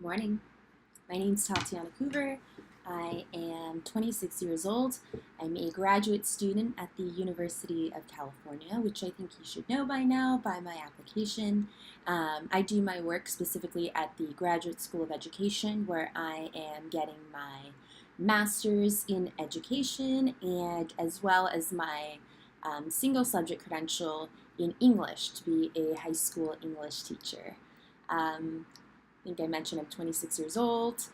Morning. My name is Tatiana Coover. I am 26 years old. I'm a graduate student at the University of California, which I think you should know by now by my application. I do my work specifically at the Graduate School of Education, where I am getting my master's in education and as well as my single subject credential in English to be a high school English teacher. I think I mentioned I'm 26 years old.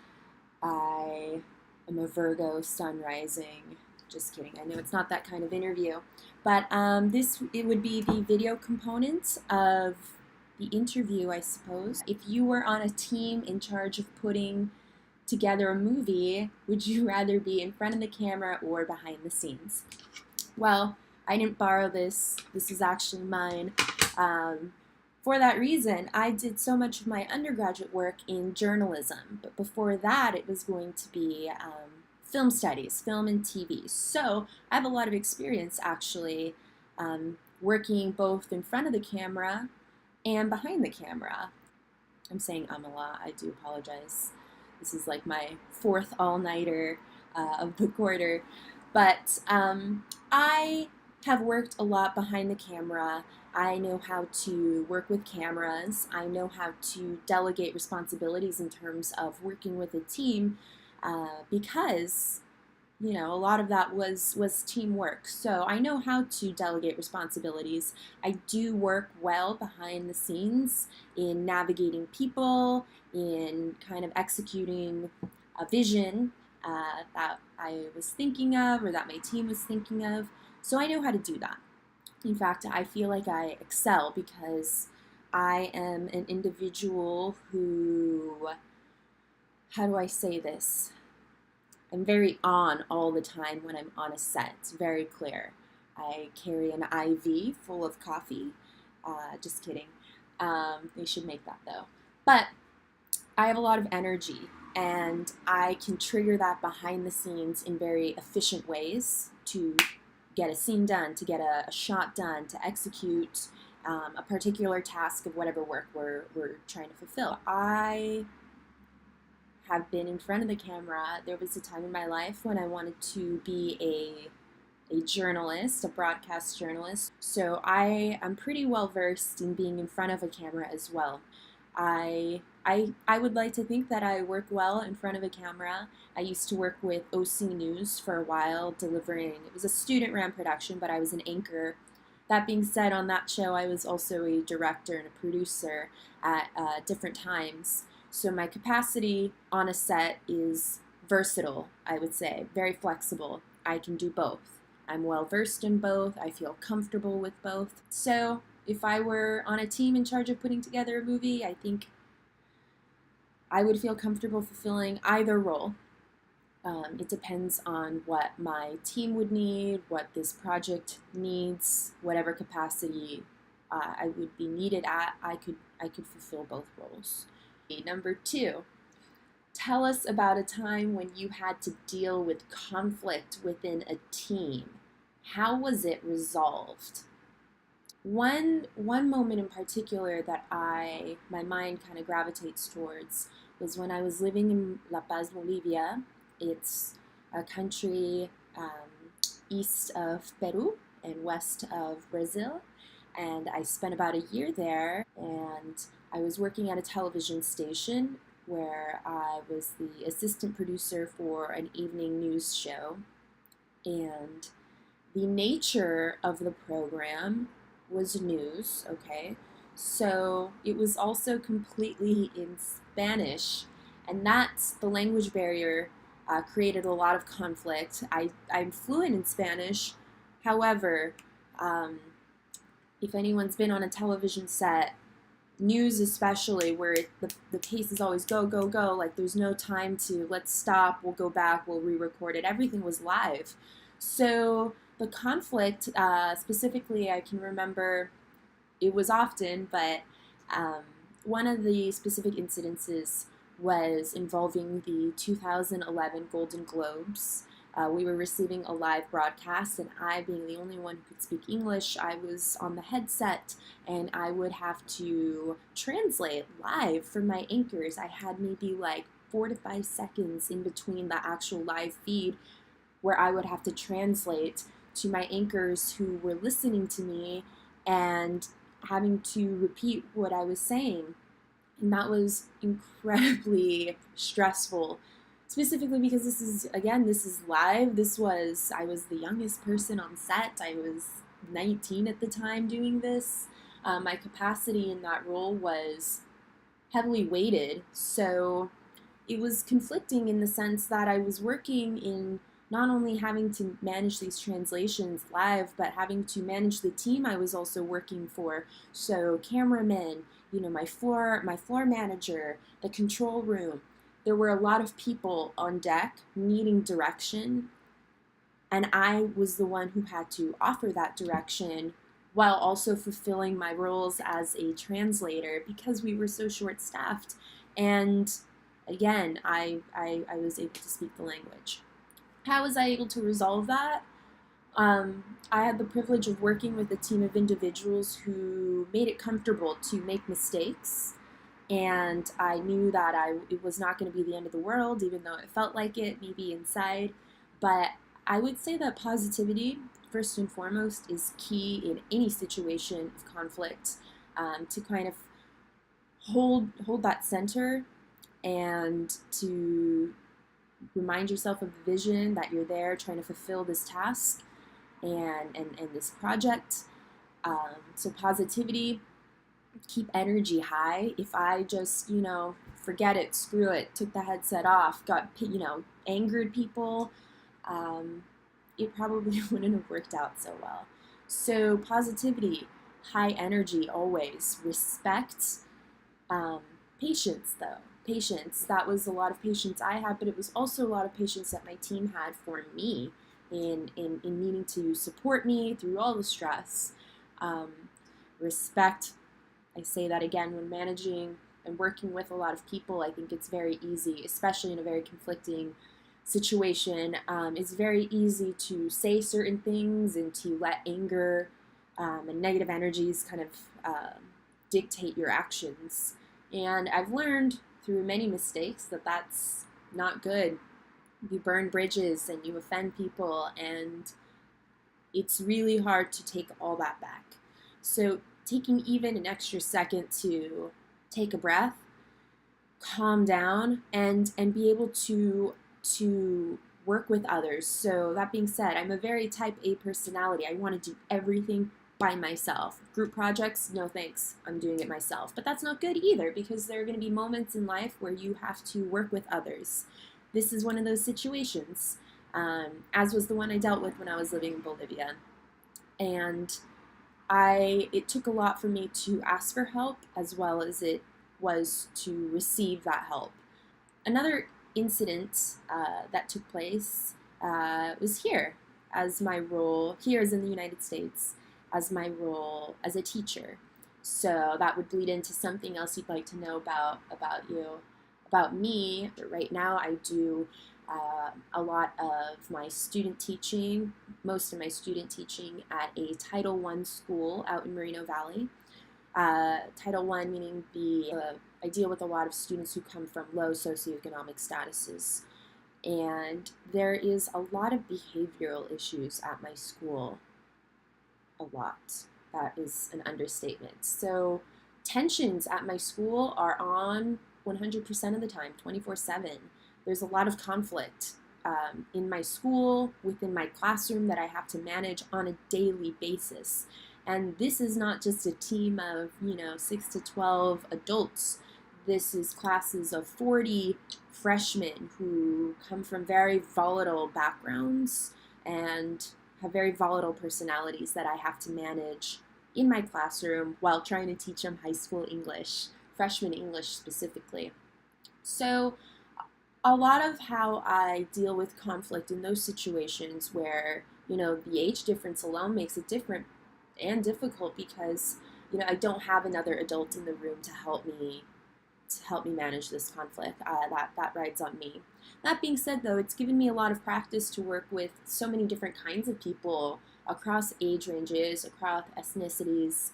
I am a Virgo, sun rising. Just kidding. I know it's not that kind of interview. But it would be the video component of the interview, I suppose. If you were on a team in charge of putting together a movie, would you rather be in front of the camera or behind the scenes? Well, I didn't borrow this. This is actually mine. For that reason, I did so much of my undergraduate work in journalism, but before that it was going to be film studies, film and TV. So I have a lot of experience actually working both in front of the camera and behind the camera. I'm saying a lot, I do apologize. This is like my fourth all-nighter of the quarter, but I have worked a lot behind the camera. I know how to work with cameras. I know how to delegate responsibilities in terms of working with a team because, you know, a lot of that was teamwork. So I know how to delegate responsibilities. I do work well behind the scenes in navigating people, in kind of executing a vision that I was thinking of or that my team was thinking of. So I know how to do that. In fact, I feel like I excel because I am an individual who, how do I say this? I'm very on all the time when I'm on a set. It's very clear. I carry an IV full of coffee. Just kidding. They should make that though. But I have a lot of energy and I can trigger that behind the scenes in very efficient ways to get a scene done, to get a shot done, to execute a particular task of whatever work we're trying to fulfill. I have been in front of the camera. There was a time in my life when I wanted to be a journalist, a broadcast journalist. So I'm pretty well versed in being in front of a camera as well. I would like to think that I work well in front of a camera. I used to work with OC News for a while, it was a student-run production, but I was an anchor. That being said, on that show, I was also a director and a producer at different times. So my capacity on a set is versatile, I would say, very flexible. I can do both. I'm well versed in both. I feel comfortable with both. So if I were on a team in charge of putting together a movie, I think I would feel comfortable fulfilling either role. It depends on what my team would need, what this project needs, whatever capacity I would be needed at, I could fulfill both roles. Number 2, tell us about a time when you had to deal with conflict within a team. How was it resolved? One moment in particular that my mind kind of gravitates towards was when I was living in La Paz, Bolivia. It's a country east of Peru and west of Brazil, and I spent about a year there, and I was working at a television station where I was the assistant producer for an evening news show, and the nature of the program was news, okay? So it was also completely in Spanish, and that's the language barrier created a lot of conflict. I'm fluent in Spanish, however, if anyone's been on a television set, news especially, where the pace is always go, go, go, like there's no time to let's stop, we'll go back, we'll re-record it, everything was live. So the conflict, specifically, I can remember it was often, but one of the specific incidences was involving the 2011 Golden Globes. We were receiving a live broadcast, and I, being the only one who could speak English, I was on the headset, and I would have to translate live for my anchors. I had maybe like 4 to 5 seconds in between the actual live feed where I would have to translate to my anchors who were listening to me and having to repeat what I was saying. And that was incredibly stressful, specifically because this is live. I was the youngest person on set. I was 19 at the time doing this. My capacity in that role was heavily weighted, so it was conflicting in the sense that I was working in not only having to manage these translations live, but having to manage the team I was also working for. So cameramen, my floor manager, the control room. There were a lot of people on deck needing direction, and I was the one who had to offer that direction while also fulfilling my roles as a translator because we were so short-staffed. And again, I was able to speak the language. How was I able to resolve that? I had the privilege of working with a team of individuals who made it comfortable to make mistakes, and I knew that it was not going to be the end of the world, even though it felt like it, maybe inside. But I would say that positivity, first and foremost, is key in any situation of conflict, to kind of hold that center and to remind yourself of the vision that you're there trying to fulfill this task and this project. So positivity, keep energy high. If I just, forget it, screw it, took the headset off, got, angered people, it probably wouldn't have worked out so well. So positivity, high energy always, respect, patience though. Patience. That was a lot of patience I had, but it was also a lot of patience that my team had for me in needing to support me through all the stress. Respect. I say that again, when managing and working with a lot of people, I think it's very easy, especially in a very conflicting situation. It's very easy to say certain things and to let anger and negative energies kind of dictate your actions. And I've learned through many mistakes that that's not good. You burn bridges and you offend people, and it's really hard to take all that back. So taking even an extra second to take a breath, calm down, and be able to work with others. So that being said, I'm a very type A personality. I want to do everything by myself. Group projects, no thanks. I'm doing it myself. But that's not good either, because there are going to be moments in life where you have to work with others. This is one of those situations, as was the one I dealt with when I was living in Bolivia. And it took a lot for me to ask for help, as well as it was to receive that help. Another incident that took place was here, as my role, here is in the United States, as my role as a teacher. So that would bleed into something else you'd like to know about me. Right now I do a lot of my student teaching, most of my student teaching at a Title I school out in Moreno Valley. Title I meaning I deal with a lot of students who come from low socioeconomic statuses. And there is a lot of behavioral issues at my school. A lot. That is an understatement. So tensions at my school are on 100% of the time, 24/7. There's a lot of conflict in my school, within my classroom, that I have to manage on a daily basis. And this is not just a team of, 6 to 12 adults. This is classes of 40 freshmen who come from very volatile backgrounds and have very volatile personalities that I have to manage in my classroom while trying to teach them high school English, freshman English specifically. So a lot of how I deal with conflict in those situations where, the age difference alone makes it different and difficult because, I don't have another adult in the room to help me to help me manage this conflict. That rides on me. That being said, though, it's given me a lot of practice to work with so many different kinds of people across age ranges, across ethnicities,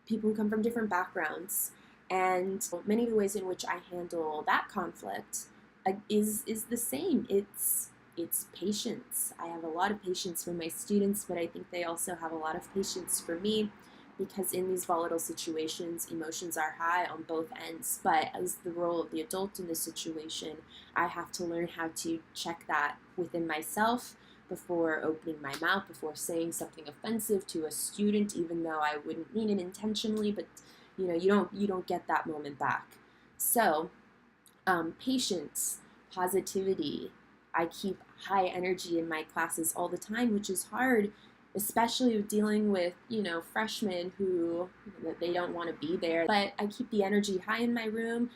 people who come from different backgrounds. And many of the ways in which I handle that conflict is the same. It's patience. I have a lot of patience for my students, but I think they also have a lot of patience for me, because in these volatile situations, emotions are high on both ends. But as the role of the adult in this situation, I have to learn how to check that within myself before opening my mouth, before saying something offensive to a student, even though I wouldn't mean it intentionally. But you don't get that moment back. So patience, positivity. I keep high energy in my classes all the time, which is hard, especially dealing with, freshmen who they don't want to be there. But I keep the energy high in my room.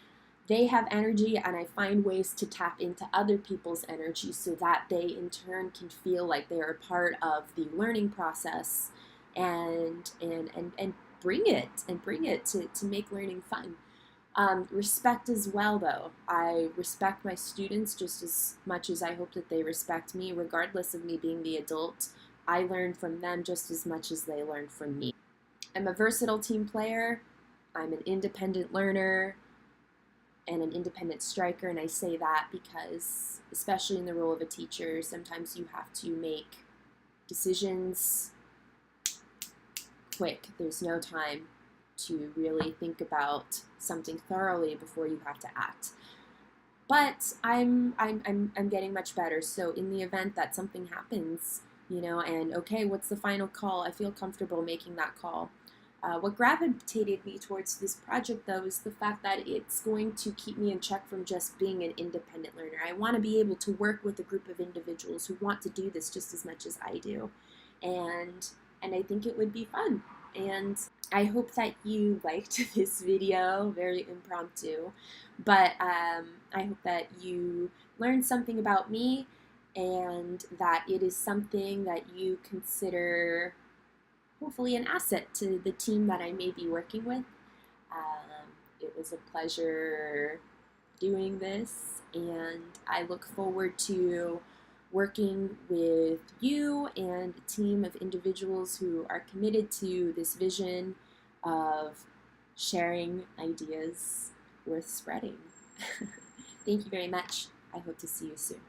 They have energy, and I find ways to tap into other people's energy so that they in turn can feel like they're a part of the learning process, and bring it to make learning fun. Respect as well, though. I respect my students just as much as I hope that they respect me, regardless of me being the adult. I learn from them just as much as they learn from me. I'm a versatile team player. I'm an independent learner and an independent striker, and I say that because, especially in the role of a teacher, sometimes you have to make decisions quick. There's no time to really think about something thoroughly before you have to act. But I'm getting much better. So in the event that something happens, and okay, what's the final call? I feel comfortable making that call. What gravitated me towards this project, though, is the fact that it's going to keep me in check from just being an independent learner. I want to be able to work with a group of individuals who want to do this just as much as I do, and I think it would be fun. And I hope that you liked this video, very impromptu, but I hope that you learned something about me, and that it is something that you consider hopefully an asset to the team that I may be working with. It was a pleasure doing this, and I look forward to working with you and a team of individuals who are committed to this vision of sharing ideas worth spreading. Thank you very much. I hope to see you soon.